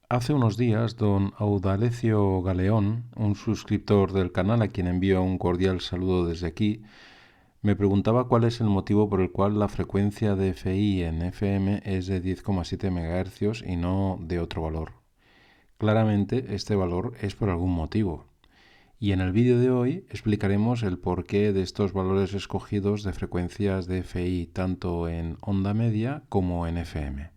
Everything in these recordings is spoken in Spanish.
Hace unos días, don Audalecio Galeón, un suscriptor del canal a quien envío un cordial saludo desde aquí, me preguntaba cuál es el motivo por el cual la frecuencia de FI en FM es de 10,7 MHz y no de otro valor. Claramente este valor es por algún motivo. Y en el vídeo de hoy explicaremos el porqué de estos valores escogidos de frecuencias de FI tanto en onda media como en FM.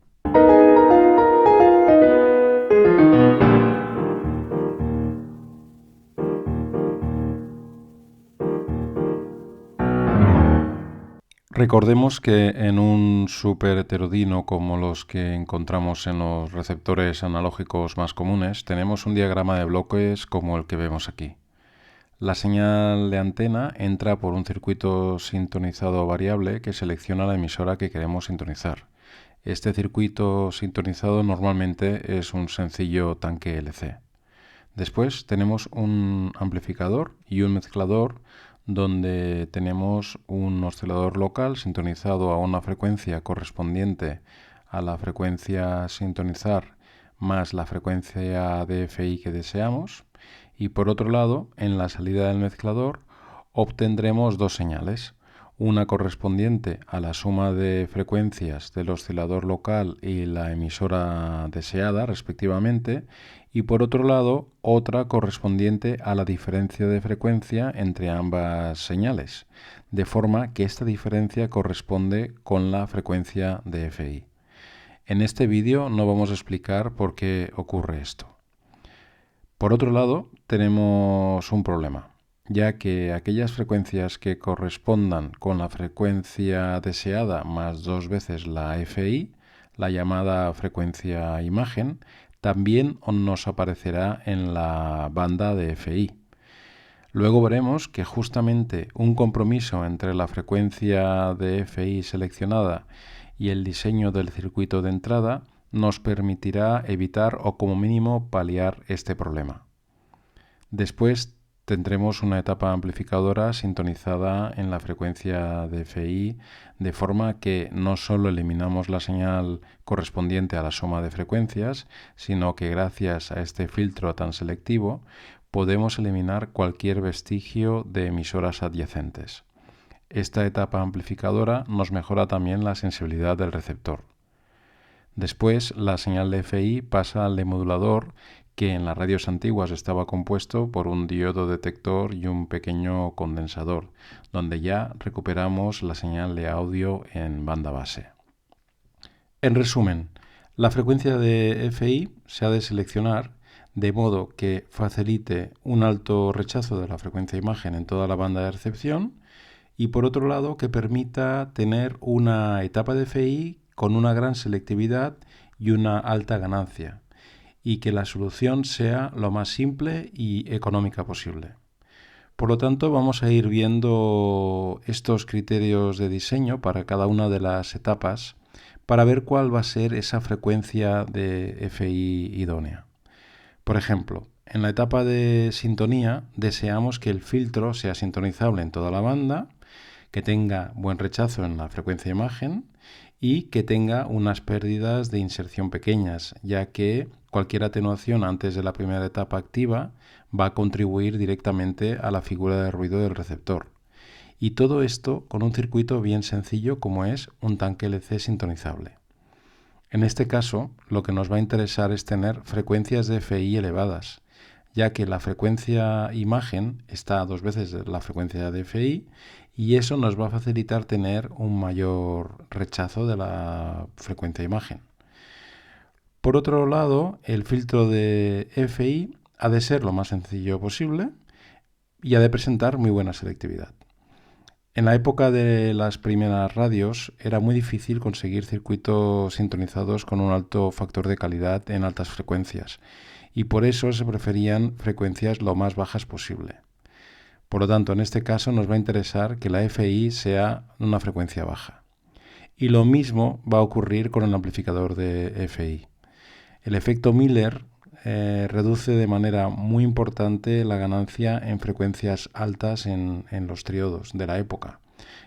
Recordemos que en un superheterodino como los que encontramos en los receptores analógicos más comunes, tenemos un diagrama de bloques como el que vemos aquí. La señal de antena entra por un circuito sintonizado variable que selecciona la emisora que queremos sintonizar. Este circuito sintonizado normalmente es un sencillo tanque LC. Después tenemos un amplificador y un mezclador donde tenemos un oscilador local sintonizado a una frecuencia correspondiente a la frecuencia a sintonizar más la frecuencia de FI que deseamos. Y por otro lado, en la salida del mezclador obtendremos dos señales, una correspondiente a la suma de frecuencias del oscilador local y la emisora deseada, respectivamente, y por otro lado, otra correspondiente a la diferencia de frecuencia entre ambas señales, de forma que esta diferencia corresponde con la frecuencia de FI. En este vídeo no vamos a explicar por qué ocurre esto. Por otro lado, tenemos un problema, ya que aquellas frecuencias que correspondan con la frecuencia deseada más dos veces la FI, la llamada frecuencia imagen, también nos aparecerá en la banda de FI. Luego veremos que justamente un compromiso entre la frecuencia de FI seleccionada y el diseño del circuito de entrada nos permitirá evitar o como mínimo paliar este problema. Después tendremos una etapa amplificadora sintonizada en la frecuencia de FI, de forma que no solo eliminamos la señal correspondiente a la suma de frecuencias, sino que gracias a este filtro tan selectivo podemos eliminar cualquier vestigio de emisoras adyacentes. Esta etapa amplificadora nos mejora también la sensibilidad del receptor. Después, la señal de FI pasa al demodulador, que en las radios antiguas estaba compuesto por un diodo detector y un pequeño condensador, donde ya recuperamos la señal de audio en banda base. En resumen, la frecuencia de FI se ha de seleccionar de modo que facilite un alto rechazo de la frecuencia imagen en toda la banda de recepción y por otro lado que permita tener una etapa de FI con una gran selectividad y una alta ganancia y que la solución sea lo más simple y económica posible. Por lo tanto, vamos a ir viendo estos criterios de diseño para cada una de las etapas para ver cuál va a ser esa frecuencia de FI idónea. Por ejemplo, en la etapa de sintonía deseamos que el filtro sea sintonizable en toda la banda, que tenga buen rechazo en la frecuencia imagen y que tenga unas pérdidas de inserción pequeñas, ya que cualquier atenuación antes de la primera etapa activa va a contribuir directamente a la figura de ruido del receptor. Y todo esto con un circuito bien sencillo como es un tanque LC sintonizable. En este caso, lo que nos va a interesar es tener frecuencias de FI elevadas, ya que la frecuencia imagen está a dos veces la frecuencia de FI y eso nos va a facilitar tener un mayor rechazo de la frecuencia imagen. Por otro lado, el filtro de FI ha de ser lo más sencillo posible y ha de presentar muy buena selectividad. En la época de las primeras radios era muy difícil conseguir circuitos sintonizados con un alto factor de calidad en altas frecuencias y por eso se preferían frecuencias lo más bajas posible. Por lo tanto, en este caso nos va a interesar que la FI sea una frecuencia baja. Y lo mismo va a ocurrir con el amplificador de FI. El efecto Miller reduce de manera muy importante la ganancia en frecuencias altas en los triodos de la época.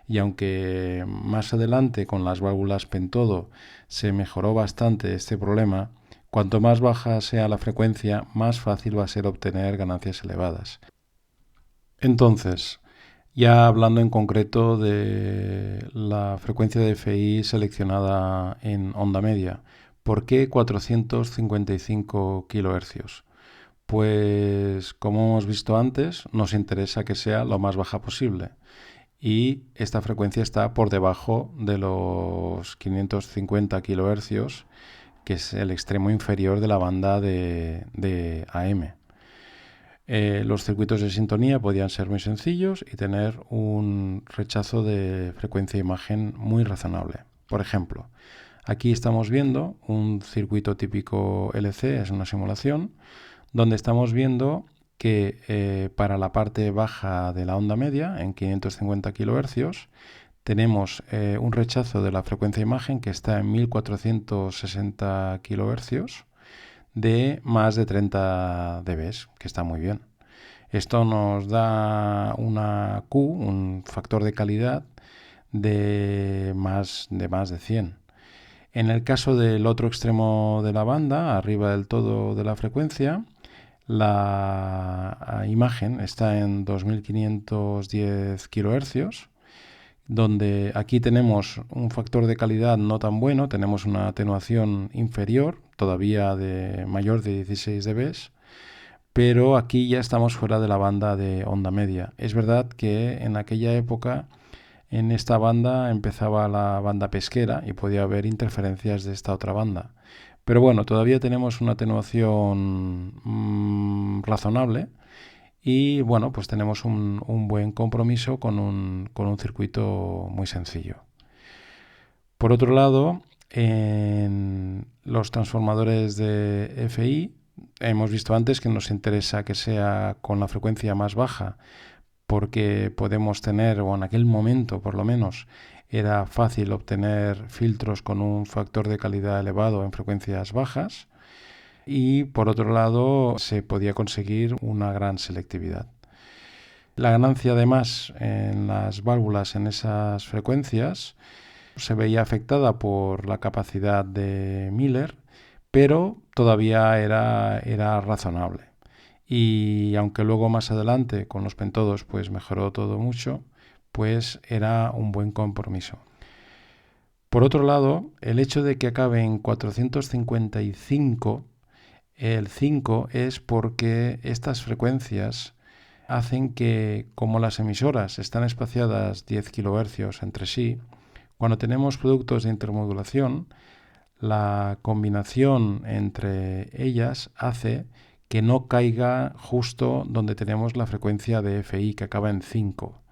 Y aunque más adelante con las válvulas pentodo se mejoró bastante este problema, Cuanto más baja sea la frecuencia, más fácil va a ser obtener ganancias elevadas. Entonces, ya hablando en concreto de la frecuencia de FI seleccionada en onda media, ¿por qué 455 kHz? Pues como hemos visto antes, nos interesa que sea lo más baja posible. Y esta frecuencia está por debajo de los 550 kHz, que es el extremo inferior de la banda de AM. Los circuitos de sintonía podían ser muy sencillos y tener un rechazo de frecuencia-imagen muy razonable. Por ejemplo, aquí estamos viendo un circuito típico LC, es una simulación, donde estamos viendo que para la parte baja de la onda media, en 550 kHz, tenemos un rechazo de la frecuencia-imagen que está en 1460 kHz de más de 30 dB, que está muy bien. Esto nos da una Q, un factor de calidad de más de 100. En el caso del otro extremo de la banda, arriba del todo de la frecuencia, la imagen está en 2510 kHz, donde aquí tenemos un factor de calidad no tan bueno, tenemos una atenuación inferior, todavía de mayor de 16 dB, pero aquí ya estamos fuera de la banda de onda media. Es verdad que en aquella época en esta banda empezaba la banda pesquera y podía haber interferencias de esta otra banda. Pero bueno, todavía tenemos una atenuación razonable y bueno, pues tenemos un buen compromiso con un circuito muy sencillo. Por otro lado, en los transformadores de FI hemos visto antes que nos interesa que sea con la frecuencia más baja porque podemos tener, o en aquel momento por lo menos, era fácil obtener filtros con un factor de calidad elevado en frecuencias bajas y por otro lado se podía conseguir una gran selectividad. La ganancia además en las válvulas en esas frecuencias se veía afectada por la capacidad de Miller, pero todavía era razonable. Y aunque luego más adelante con los pentodos pues mejoró todo mucho, pues era un buen compromiso. Por otro lado, el hecho de que acabe en 455, el 5 es porque estas frecuencias hacen que, como las emisoras están espaciadas 10 kHz entre sí, cuando tenemos productos de intermodulación, la combinación entre ellas hace que no caiga justo donde tenemos la frecuencia de FI que acaba en 5.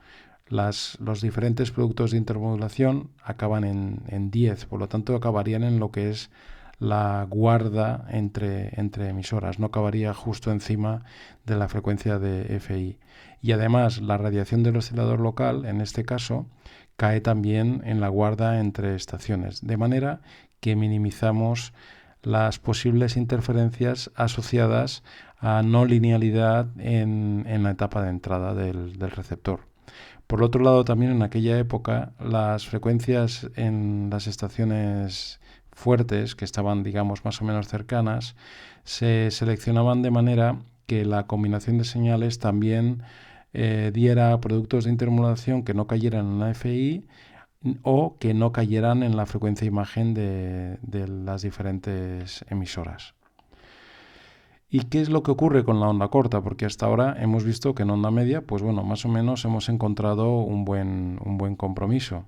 Los diferentes productos de intermodulación acaban en 10, por lo tanto acabarían en lo que es la guarda entre emisoras, no acabaría justo encima de la frecuencia de FI. Y además la radiación del oscilador local, en este caso, cae también en la guarda entre estaciones, de manera que minimizamos las posibles interferencias asociadas a no linealidad en la etapa de entrada del receptor. Por otro lado, también en aquella época las frecuencias en las estaciones fuertes, que estaban, digamos, más o menos cercanas, se seleccionaban de manera que la combinación de señales también diera productos de intermodulación que no cayeran en la FI o que no cayeran en la frecuencia imagen de las diferentes emisoras. ¿Y qué es lo que ocurre con la onda corta? Porque hasta ahora hemos visto que en onda media, pues bueno, más o menos hemos encontrado un buen compromiso.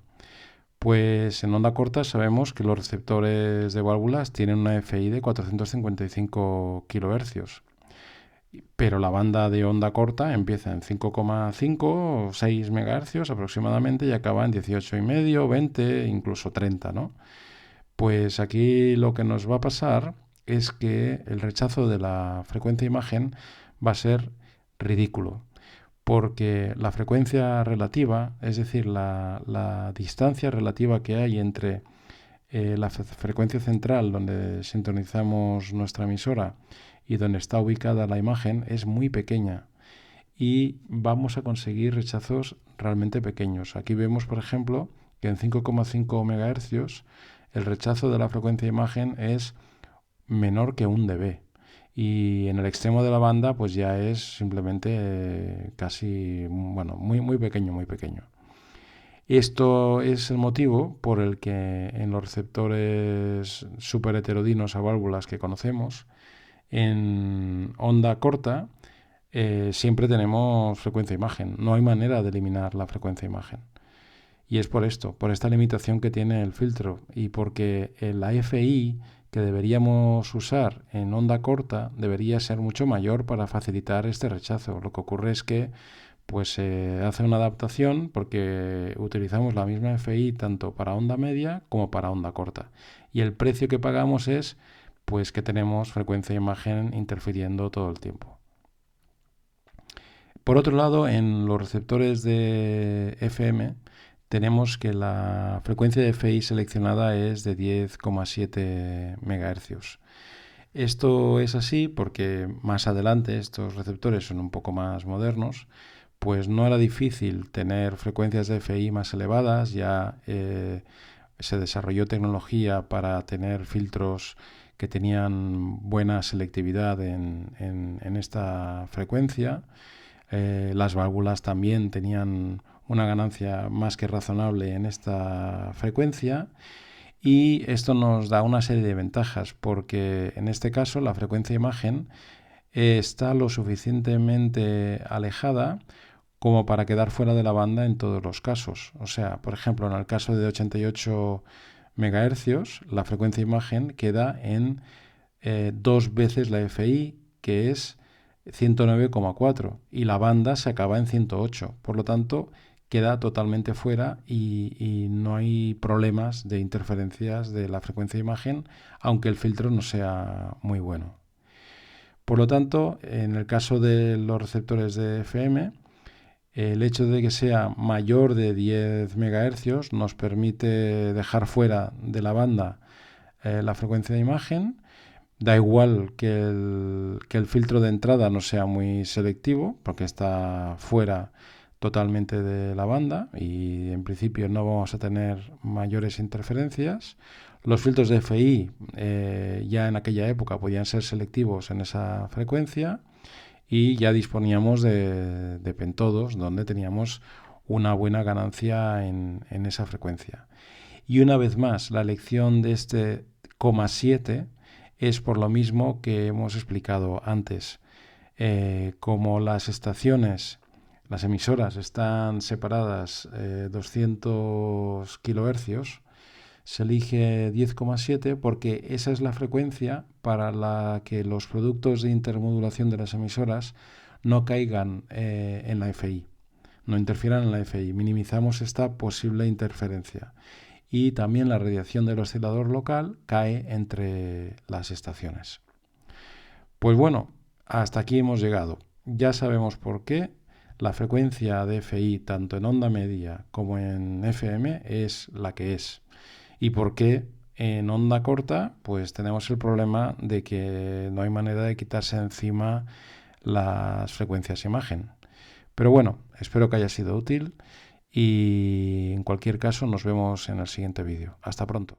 Pues en onda corta sabemos que los receptores de válvulas tienen una FI de 455 kHz. Pero la banda de onda corta empieza en 5,5 o 6 MHz aproximadamente y acaba en 18,5, 20, incluso 30, ¿no? Pues aquí lo que nos va a pasar es que el rechazo de la frecuencia imagen va a ser ridículo, porque la frecuencia relativa, es decir, la distancia relativa que hay entre la frecuencia central donde sintonizamos nuestra emisora y donde está ubicada la imagen es muy pequeña y vamos a conseguir rechazos realmente pequeños. Aquí vemos, por ejemplo, que en 5,5 MHz el rechazo de la frecuencia imagen es menor que 1 dB. Y en el extremo de la banda pues ya es simplemente casi, bueno, muy pequeño, muy pequeño. Esto es el motivo por el que en los receptores superheterodinos a válvulas que conocemos, en onda corta, siempre tenemos frecuencia-imagen. No hay manera de eliminar la frecuencia-imagen. Y es por esto, por esta limitación que tiene el filtro y porque la FI que deberíamos usar en onda corta debería ser mucho mayor para facilitar este rechazo. Lo que ocurre es que pues se hace una adaptación porque utilizamos la misma FI tanto para onda media como para onda corta. Y el precio que pagamos es pues que tenemos frecuencia e imagen interfiriendo todo el tiempo. Por otro lado, en los receptores de FM tenemos que la frecuencia de FI seleccionada es de 10,7 MHz. Esto es así porque más adelante estos receptores son un poco más modernos, pues no era difícil tener frecuencias de FI más elevadas, ya se desarrolló tecnología para tener filtros que tenían buena selectividad en esta frecuencia. Las válvulas también tenían una ganancia más que razonable en esta frecuencia y esto nos da una serie de ventajas porque en este caso la frecuencia imagen está lo suficientemente alejada como para quedar fuera de la banda en todos los casos. O sea, por ejemplo, en el caso de 88 MHz, la frecuencia imagen queda en 2 veces la FI, que es 109,4, y la banda se acaba en 108. Por lo tanto, queda totalmente fuera y no hay problemas de interferencias de la frecuencia imagen, aunque el filtro no sea muy bueno. Por lo tanto, en el caso de los receptores de FM, el hecho de que sea mayor de 10 MHz nos permite dejar fuera de la banda la frecuencia de imagen. Da igual que el filtro de entrada no sea muy selectivo, porque está fuera totalmente de la banda y en principio no vamos a tener mayores interferencias. Los filtros de FI ya en aquella época podían ser selectivos en esa frecuencia y ya disponíamos de pentodos donde teníamos una buena ganancia en esa frecuencia. Y una vez más, la elección de este 0,7 es por lo mismo que hemos explicado antes. Como las estaciones, las emisoras están separadas 200 kHz, se elige 10,7 porque esa es la frecuencia para la que los productos de intermodulación de las emisoras no caigan en la FI, no interfieran en la FI. Minimizamos esta posible interferencia. Y también la radiación del oscilador local cae entre las estaciones. Pues bueno, hasta aquí hemos llegado. Ya sabemos por qué la frecuencia de FI, tanto en onda media como en FM, es la que es. Y por qué en onda corta, pues tenemos el problema de que no hay manera de quitarse encima las frecuencias imagen. Pero bueno, espero que haya sido útil y en cualquier caso nos vemos en el siguiente vídeo. Hasta pronto.